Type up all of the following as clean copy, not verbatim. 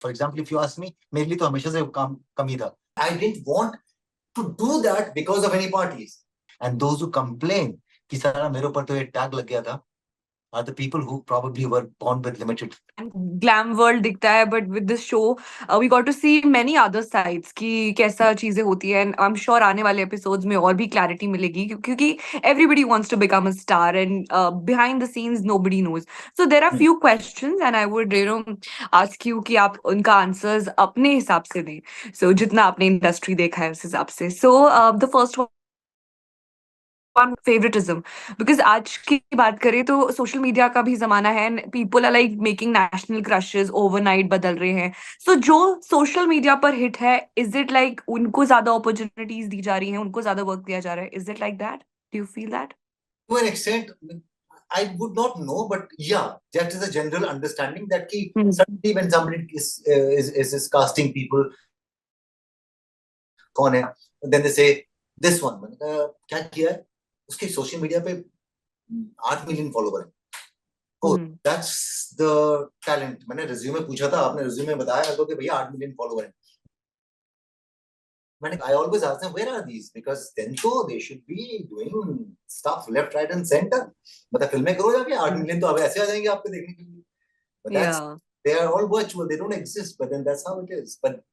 For example, if you ask me, मेरे लिए तो हमेशा से कम ही था. I didn't want to do that because of any parties. And those who complain कि सारा मेरे ऊपर तो ये टैग लग गया था are the people who probably were born with limited. Glam world दिखता है, but with this show we got to see many other sides कि कैसा चीजें होती है, एंड आई एम श्योर आने वाले एपिसोड्स में और भी क्लैरिटी मिलेगी, क्योंकि everybody wants to become a star and behind the scenes nobody knows. So there are few questions and I would ask you कि आप उनका आंसर्स अपने हिसाब से दें, सो जितना आपने इंडस्ट्री देखा है उस हिसाब से. So the first on favoritism, because आज की बात करें तो सोशल मीडिया का भी जमाना है and people are like making national crushes overnight बदल रहे हैं. सो जो सोशल मीडिया पर हिट है, इज इट लाइक उनको ज्यादा अपॉर्चुनिटीज दी जा रही हैं, उनको ज्यादा वर्क दिया जा रहा है? Is it like that? Do you feel that? To an extent, I would not know, but yeah, that is a general understanding that ki suddenly when somebody is casting people, कौन है, then they say this one, मैंने कहा क्या किया है, उसके social media पे 8 million follower है. Oh, that's the talent. मैंने रिज्यूमे पूछा था, आपने रिज्यूमे बताया मेरे को कि भैया 8 मिलियन फॉलोवर है. I always ask them, where are these? Because then so they should be doing stuff left, right, and center. मतलब फिल्में करो जाके 8 मिलियन तो अब ऐसे आ जाएंगे आपको देखने के लिए. But that's they are all virtual. They don't exist. But then that's how it is. But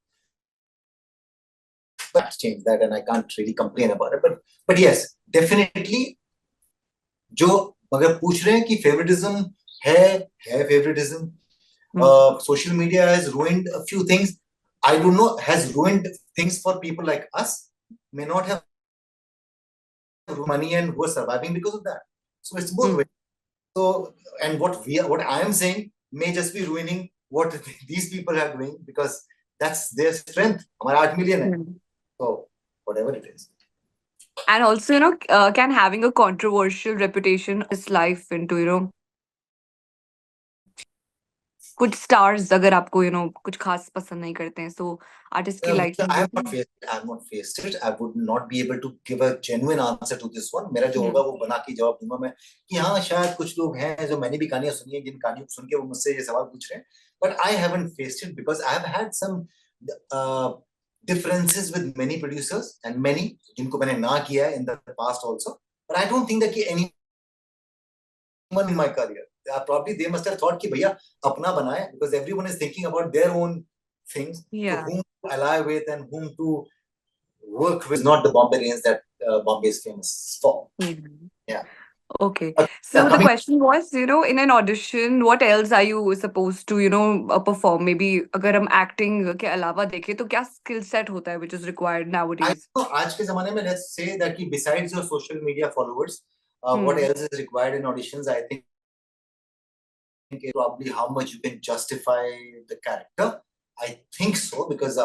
change that, and I can't really complain about it. But yes, definitely. जो अगर पूछ रहे हैं कि favoritism है favoritism. Social media has ruined a few things. I don't know, has ruined things for people like us, may not have money and who are surviving because of that. So it's both ways. So, and what I am saying may just be ruining what these people are doing, because that's their strength. हमारा 8 million है. So whatever it is. And also, can having a controversial reputation is life into, कुछ stars अगर आपको कुछ खास पसंद नहीं करते हैं, सो आर्टिस्ट की लाइफ में I have not faced it. I would not be able to give a genuine answer to this one. मेरा जो होगा वो बना के जवाब दूंगा मैं कि हाँ शायद कुछ लोग हैं जो मैंने भी कहानियां सुनी है, जिन कहानियों सुन के वो मुझसे ये सवाल पूछ रहे हैं. But I haven't faced it because I have had some differences with many producers and many जिनको मैंने ना किया है in the past also. But I don't think that anyone in my career, probably they must have thought कि भैया अपना बनाए, because everyone is thinking about their own things, to whom to ally with and whom to work with. Not the Bombay range that Bombay is famous for. Yeah. Okay. So the question was, in an audition, what else are you supposed to, perform? Maybe अगर हम acting के अलावा देखें तो क्या skill set होता है which is required nowadays? आज के जमाने में let's say that कि besides your social media followers, what else is required in auditions? I think probably how much you can justify the character. I think so, because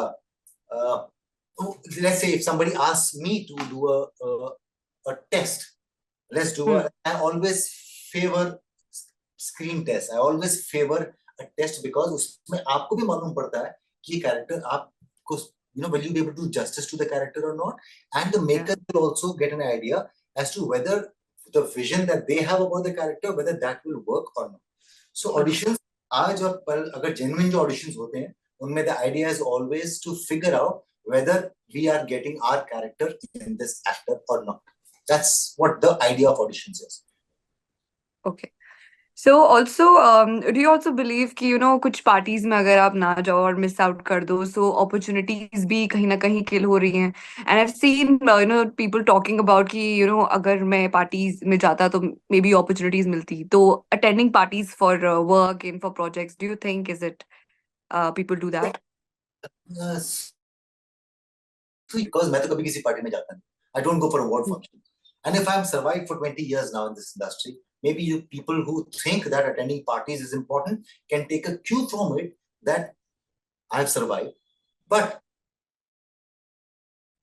let's say if somebody asks me to do a test, let's do I always favor screen test. I always favor a test because उसमें आपको भी मालूम पड़ता है कि character आपको will you be able to do justice to the character or not, and the maker will also get an idea as to whether the vision that they have about the character, whether that will work or not. So auditions आज और कल अगर genuine जो auditions होते हैं उनमें the idea is always to figure out whether we are getting our character in this actor or not. That's what the idea of auditions is. Okay. So also, do you also believe कि कुछ parties में अगर आप ना जाओ और miss out कर दो, so opportunities भी कहीं ना कहीं kill हो रही हैं? And I've seen people talking about कि अगर मैं parties में जाता तो maybe opportunities मिलती. तो attending parties for work and for projects, do you think is it people do that? Because मैं तो कभी किसी party में जाता नहीं. I don't go for award functions. And if I'm survived for 20 years now in this industry, maybe you people who think that attending parties is important can take a cue from it that I've survived. But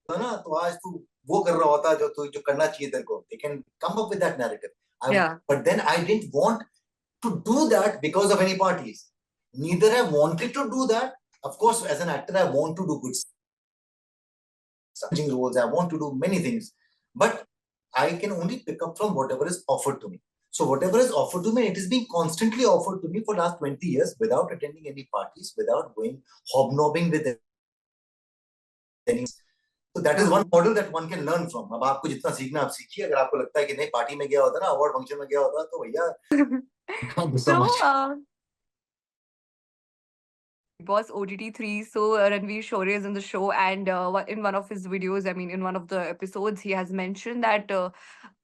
ना तो आज तू वो कर रहा होता जो करना चाहिए तेरे को. They can come up with that narrative. But then I didn't want to do that because of any parties. Neither I wanted to do that. Of course, as an actor, I want to do good roles. I want to do many things, but I can only pick up from whatever is offered to me. So whatever is offered to me, it is being constantly offered to me for last 20 years without attending any parties, without going hobnobbing with any. So that is one model that one can learn from. अब आपको जितना सीखना आप सीखिए. अगर आपको लगता है कि नहीं पार्टी में गया होता ना, अवार्ड फंक्शन में गया होता तो भैया thank you so So, much. Boss OTT 3. So Ranveer Shaurya is in the show, and in one of his videos, I mean, in one of the episodes, he has mentioned that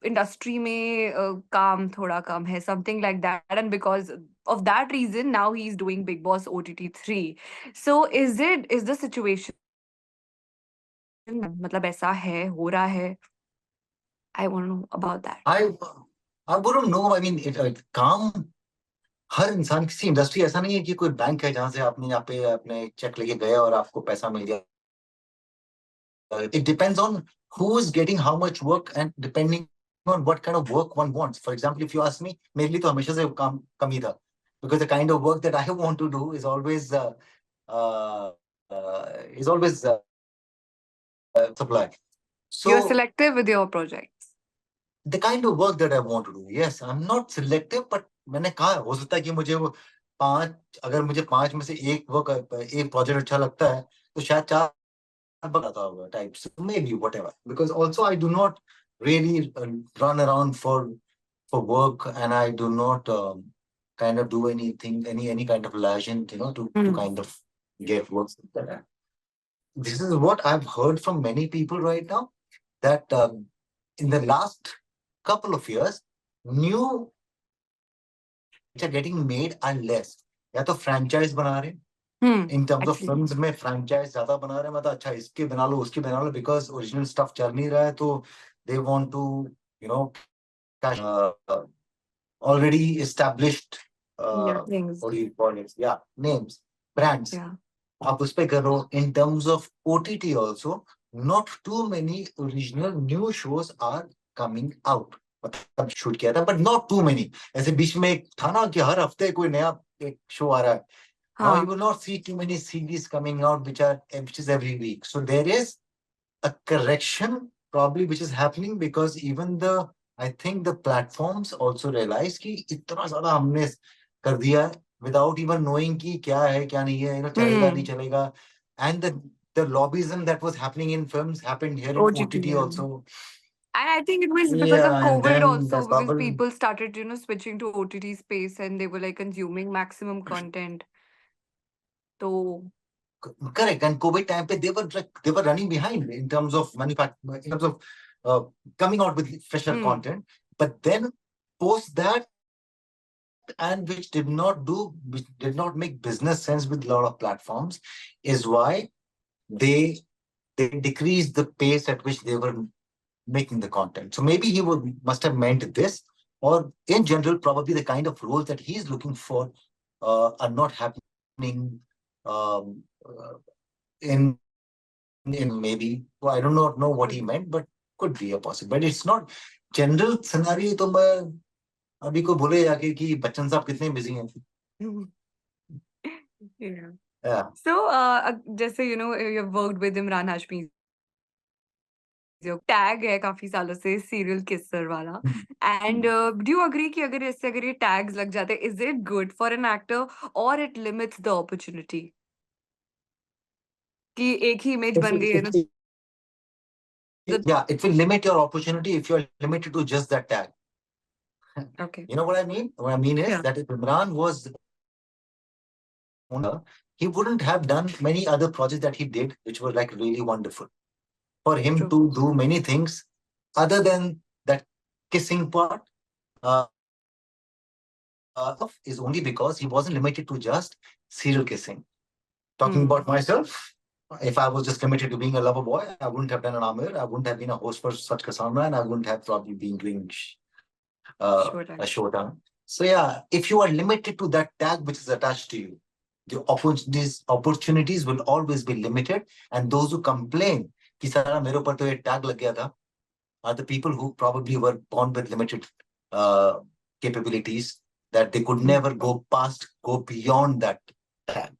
industry में काम थोड़ा कम है, something like that, and because of that reason, now he's doing Big Boss OTT 3. So is the situation मतलब ऐसा है, हो रहा है? I want to know about that. I wouldn't know. I mean, काम हर इंसान किसी इंडस्ट्री ऐसा नहीं है कि कोई बैंक है जहां से आपने यहाँ पे अपने चेक लेके गए और आपको पैसा मिल गया. It depends on who is getting how much work and depending on what kind of work one wants. For example, if you ask me, मेरे लिए तो हमेशा से काम कम ही था, because the kind of work that I want to do is always uh, is always supply. You're So selective with your projects. the kind of work that I want to do, yes, I'm not selective, but मैंने कहा हो सकता है कि मुझे वो अगर मुझे 5 में से एक प्रोजेक्ट अच्छा लगता है तो शायद 4 बताता होगा types, maybe whatever, because also I do not really run around for work, and I do not kind of do anything, any kind of legend, to kind of get work. This is what I've heard from many people right now, that in the last couple of years, new which are getting made are less. या तो franchise बना रहे हैं, in terms of films में franchise ज्यादा बना रहे हैं, मतलब अच्छा इसके बना लो उसके बना लो, because original stuff चल नहीं रहा है, तो they want to cash already established Things. what do you call it, names, brands. आप उस पे करो. In terms of OTT also, not too many original new shows are coming out. मतलब शूट किया था, but not too many. ऐसे बीच में एक था ना कि हर हफ्ते कोई नया एक शो आ रहा है. Now you will not see too many series coming out which is every week. So there is a correction probably which is happening, because even I think the platforms also realize कि इतना ज़्यादा हमने कर दिया है without even knowing कि क्या है क्या नहीं है, चलेगा नहीं चलेगा. And the lobbyism that was happening in films happened here in OTT also. And I think it was because of COVID also, because bubble, people started, switching to OTT space, and they were like consuming maximum content. So correct. And COVID time they were running behind in terms of manufacturing, in terms of coming out with fresher content. But then post that, and which did not make business sense with a lot of platforms, is why they decreased the pace at which they were making the content. So maybe must have meant this, or in general, probably the kind of roles that he's looking for are not happening in maybe. Well, I don't know what he meant, but could be a possible. But it's not general scenario. तो मैं अभी को बोले जाके कि बच्चन साहब कितने busy हैं. Yeah. So, जैसे you've worked with Imran Hashmi. Tag है काफी सालों से सीरियल किसर वाला. एंड डू यू अग्री कि अगर ये टैग्स लग जाते, is it good for an actor और इट लिमिट्स द अपॉर्चुनिटी कि एक ही इमेज बन गई है ना? Yeah, it will limit your opportunity if you're limited to just that tag. Okay. You know what I mean? What I mean is that if Imran was the owner, he wouldn't have done many other projects that he did, which were like really wonderful. For him to do many things other than that kissing part is only because he wasn't limited to just serial kissing. Talking about myself, if I was just limited to being a lover boy, I wouldn't have done an Amir, I wouldn't have been a host for such Cassandra, and I wouldn't have probably been doing a showdown. So yeah, if you are limited to that tag which is attached to you, the opportunities will always be limited, and those who complain कि सारा मेरे ऊपर तो ये tag लग गया था are the people who probably were born with limited capabilities, that they could never go beyond that tag.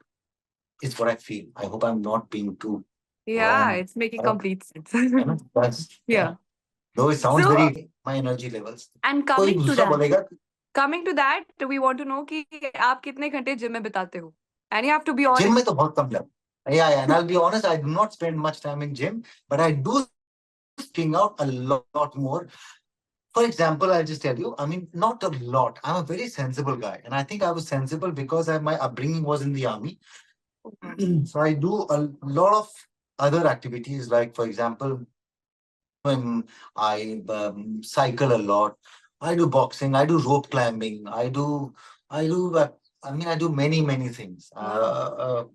Is what I feel. I hope I'm not being too wrong. It's making complete sense. Yeah. Though it sounds So, very my energy levels. and कोई coming to दूसरा that, बोलेगा we want to know कि आप कितने घंटे gym में बिताते हो? And you have to be gym honest. में तो बहुत कम लगता. Yeah, and I'll be honest, I do not spend much time in gym, but I do sting out a lot more. For example, I'll just tell you, I mean, not a lot. I'm a very sensible guy. And I think I was sensible because my upbringing was in the army. So I do a lot of other activities, like, for example, I cycle a lot. I do boxing. I do rope climbing. I do many things. And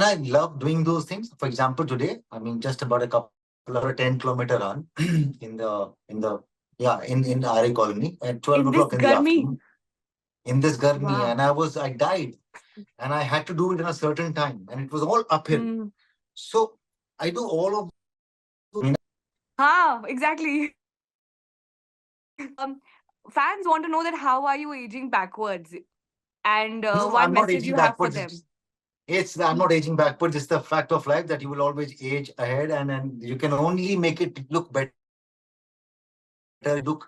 I love doing those things. For example, today, I mean, just about a couple of a 10-kilometer run in RA Colony at 12 In this o'clock in the garmi. afternoon. In this garmi, Wow. and I died, and I had to do it in a certain time, and it was all uphill. So I do all of. Exactly. Fans want to know that how are you aging backwards, and No, one I'm not message aging you have for backwards. them. I'm not aging backwards. It's the fact of life that you will always age ahead, and you can only make it look better. Look,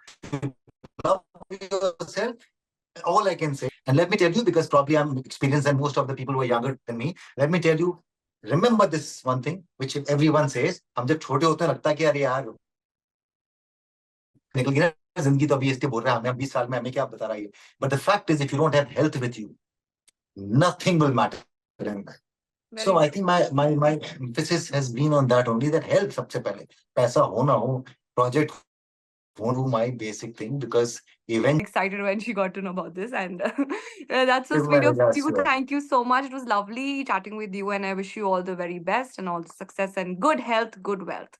love yourself. All I can say, and let me tell you, because probably I'm experienced than most of the people who are younger than me. Let me tell you, remember this one thing, which everyone says. हम जब छोटे होते हैं लगता है कि अरे यार निकल गई ना जिंदगी, तो अभी इसके बोल रहा है हमें 20 साल में हमें क्या बता रहा है. But the fact is, if you don't have health with you, nothing will matter in life. So I think my emphasis has been on that only, that health सबसे पहले. पैसा हो ना हो, project won't do my basic thing, because eventually Excited when she got to know about this, and that's so sweet of you. Thank you so much. It was lovely chatting with you, and I wish you all the very best and all the success and good health, good wealth.